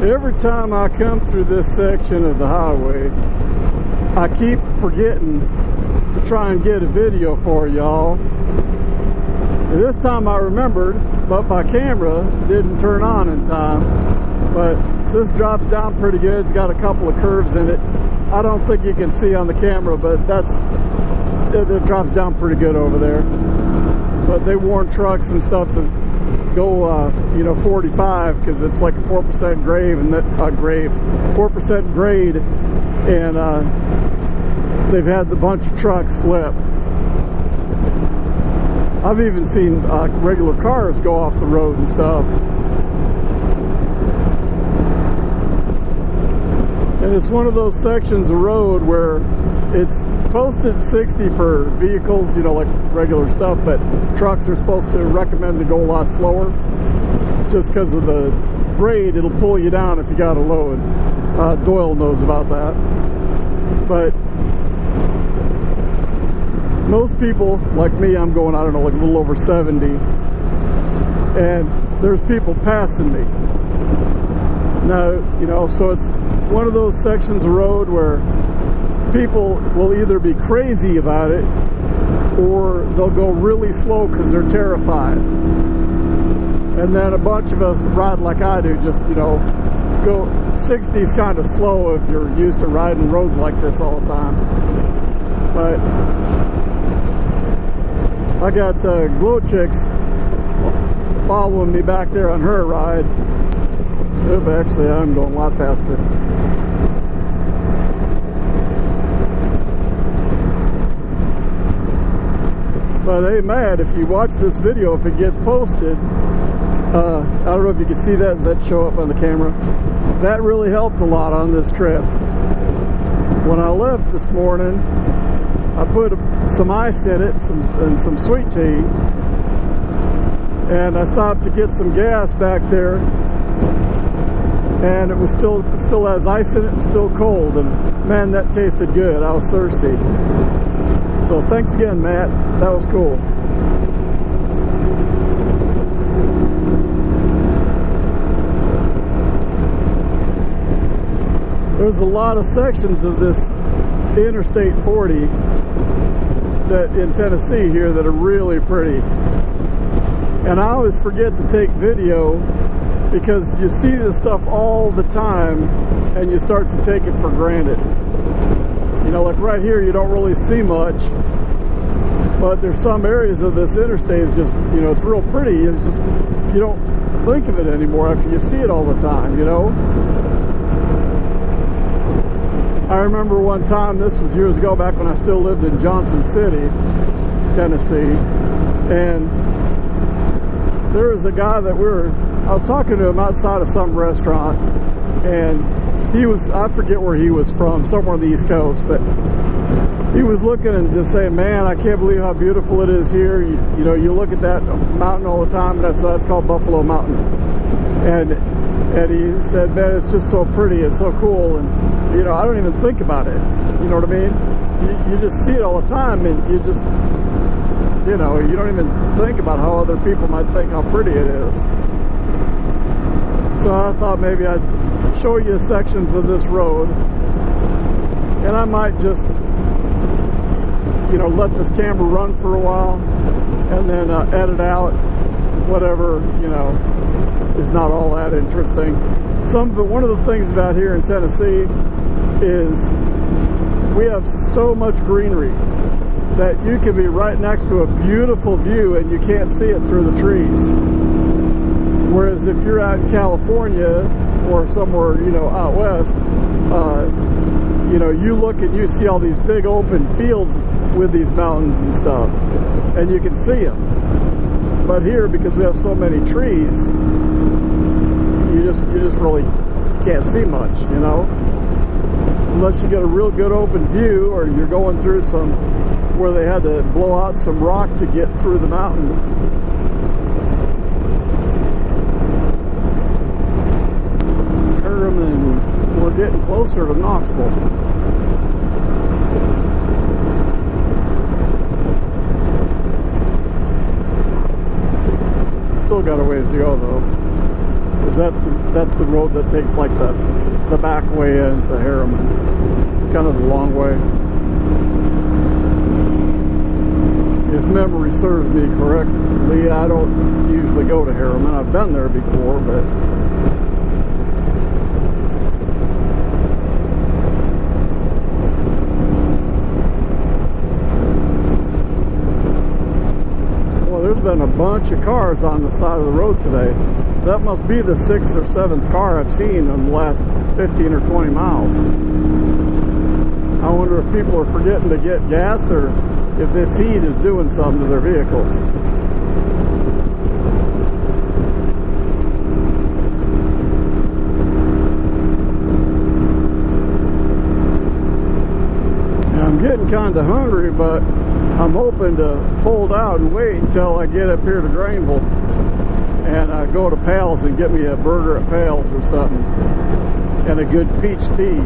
every time I come through this section of the highway, I keep forgetting to try and get a video for y'all. This time I remembered, but my camera didn't turn on in time. But this drops down pretty good. It's got a couple of curves in it. I don't think you can see on the camera, but it drops down pretty good over there. But they warn trucks and stuff to go, 45, because it's like a 4% grade, and 4% grade, and they've had a bunch of trucks flip. I've even seen regular cars go off the road and stuff. And it's one of those sections of road where it's posted 60 for vehicles, like regular stuff, but trucks are supposed to recommend to go a lot slower. Just because of the grade, it'll pull you down if you got a load. Doyle knows about that. But most people, like me, I'm going, like a little over 70, and there's people passing me. Now, so it's one of those sections of road where people will either be crazy about it or they'll go really slow because they're terrified. And then a bunch of us ride like I do, just, go 60's kind of slow if you're used to riding roads like this all the time. But I got Glow Chicks following me back there on her ride. Actually, I'm going a lot faster. But hey, Matt, if you watch this video, if it gets posted, I don't know if you can see that. Does that show up on the camera? That really helped a lot on this trip. When I left this morning, I put some ice in it and some sweet tea, and I stopped to get some gas back there, and it was still has ice in it and still cold, and man, that tasted good. I was thirsty. So thanks again, Matt. That was cool. There's a lot of sections of this Interstate 40 that in Tennessee here that are really pretty. And I always forget to take video because you see this stuff all the time and you start to take it for granted. Like right here, you don't really see much, but there's some areas of this interstate is just, it's real pretty. It's just, you don't think of it anymore after you see it all the time, I remember one time, this was years ago, back when I still lived in Johnson City, Tennessee, and there was a guy that I was talking to him outside of some restaurant, and I forget where he was from, somewhere on the East Coast, but he was looking and just saying, man, I can't believe how beautiful it is here. You look at that mountain all the time, and that's called Buffalo Mountain. And he said, man, it's just so pretty, it's so cool, and I don't even think about it. You know what I mean? You just see it all the time, and you just, you don't even think about how other people might think how pretty it is. So I thought maybe I'd show you sections of this road, and I might just, let this camera run for a while, and then edit out whatever, is not all that interesting. One of the things about here in Tennessee is we have so much greenery that you can be right next to a beautiful view and you can't see it through the trees. Whereas if you're out in California or somewhere, out west, you look and you see all these big open fields with these mountains and stuff, and you can see them. But here, because we have so many trees, you just really can't see much, unless you get a real good open view, or you're going through where they had to blow out some rock to get through the mountain. And we're getting closer to Knoxville. Still got a ways to go though. because that's the road that takes like the back way into Harriman. It's kind of the long way. If memory serves me correctly, I don't usually go to Harriman. I've been there before, but there's been a bunch of cars on the side of the road today. That must be the 6th or 7th car I've seen in the last 15 or 20 miles. I wonder if people are forgetting to get gas or if this heat is doing something to their vehicles. Now, I'm getting kind of hungry, but I'm hoping to hold out and wait until I get up here to Greenville and go to Pal's and get me a burger at Pal's or something and a good peach tea.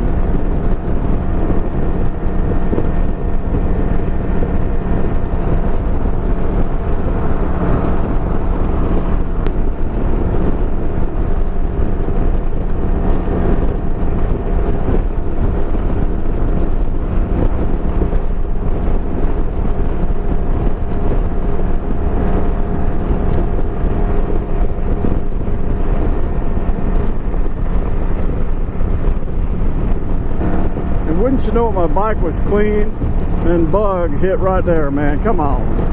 Wouldn't you know it, my bike was clean and bug hit right there, man. Come on.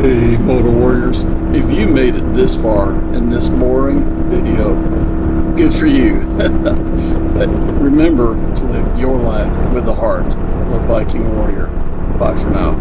Hey, Motor Warriors, if you made it this far in this boring video, good for you. But remember to live your life with the heart of a Viking warrior. Bye for now.